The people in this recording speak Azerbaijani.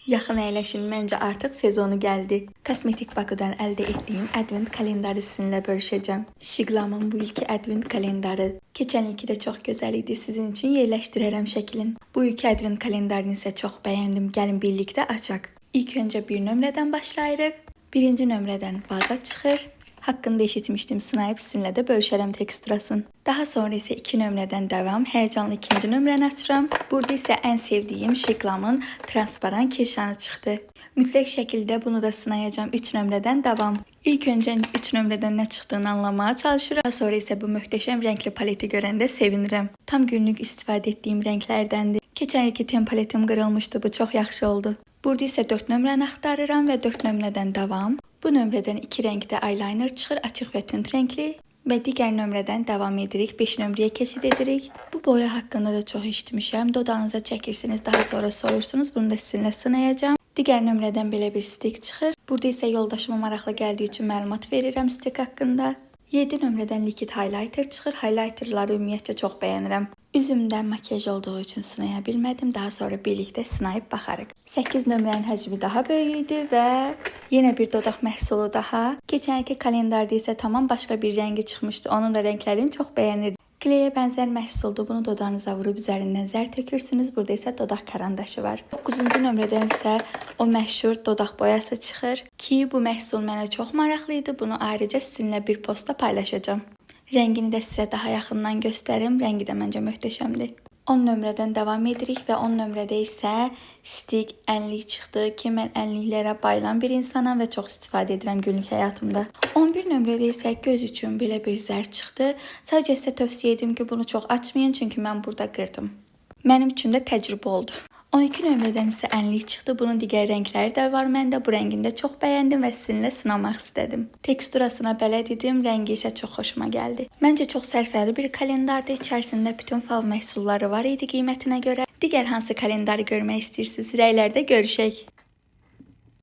Yaxın əyləşin, məncə artıq sezonu gəldi. Kosmetik Baku'dan əldə etdiyim advent kalendarı sizinlə bölüşəcəm. Şiglamın bu ilki advent kalendarı. Keçən ilki də çox gözəl idi. Sizin üçün yerləşdirərəm şəklin. Bu ilki advent kalendarını isə çox bəyəndim. Gəlin birlikdə açaq. İlk öncə bir nömrədən başlayırıq. Birinci nömrədən baza çıxır. Haqqında eşitmişdim, sınayıb sizinlə də bölüşərəm teksturasını. Daha sonra isə 2 nömrədən davam, həyəcanlı ikinci nömrəni açıram. Burada isə ən sevdiyim Şiglamın transparan kirşanı çıxdı. Mütləq şəkildə bunu da sınayacağım. 3 nömrədən davam. İlk öncə 3 nömrədən nə çıxdığını anlamaya çalışıram. Daha sonra isə bu möhtəşəm rəngli paleti görəndə sevinirəm. Tam günlük istifadə etdiyim rənglərdəndir. Keçən ilki ten paletim qırılmışdı, bu çox yaxşı oldu. Burada isə 4 nömrəni axtarıram və 4 nömrədən davam. Bu nömrədən 2 rəngdə eyeliner çıxır, açıq və tünd rəngli. Və digər nömrədən davam edirik. 5 nömrəyə keçid edirik. Bu boya haqqında da çox eşitmişəm. Dodağınıza çəkirsiniz, daha sonra soyursunuz. Bunu da sizinlə sınayacağım. Digər nömrədən belə bir stik çıxır. Burada isə yoldaşıma maraqlı gəldiyi üçün məlumat verirəm stik haqqında. 7 nömrədən liquid highlighter çıxır. Highlighterları ümumiyyətcə çox bəyənirəm. Üzümdə makyaj olduğu üçün sınaya bilmədim. Daha sonra birlikdə sınayıb baxarıq. 8 nömrənin həcmi daha böyük idi və yenə bir dodaq məhsulu daha. Keçənki kalendarda isə tamam başqa bir rəngi çıxmışdı. Onun da rənglərini çox bəyənirdim. Kleyə bənzər məhsuldur. Bunu dodağınıza vurub üzərindən zər tökürsünüz. Burada isə dodaq karandaşı var. 9-cu nömrədən isə o məşhur dodaq boyası çıxır ki, bu məhsul mənə çox maraqlı idi. Bunu ayrıca sizinlə bir postda paylaşacağım. Rəngini də sizə daha yaxından göstərim. Rəngi də məncə möhtəşəmdir. 10 nömrədən davam edirik və 10 nömrədə isə stik ənlik çıxdı ki, mən ənliklərə bayılan bir insanam və çox istifadə edirəm günlük həyatımda. 11 nömrədə isə göz üçün belə bir zər çıxdı. Sadəcə sizə tövsiyə edim ki, bunu çox açmayın, çünki mən burada qırdım. Mənim üçün də təcrübə oldu. 12 nömrədən isə ənlik çıxdı. Bunun digər rəngləri də var. Mən də bu rəngini də çox bəyəndim və sizinlə sınamaq istədim. Teksturasına bələd idim, rəngi isə çox xoşuma gəldi. Məncə çox sərfəli bir kalendardır. İçərisində bütün fav məhsulları var idi qiymətinə görə. Digər hansı kalendarı görmək istəyirsiniz? Rəylərdə görüşək.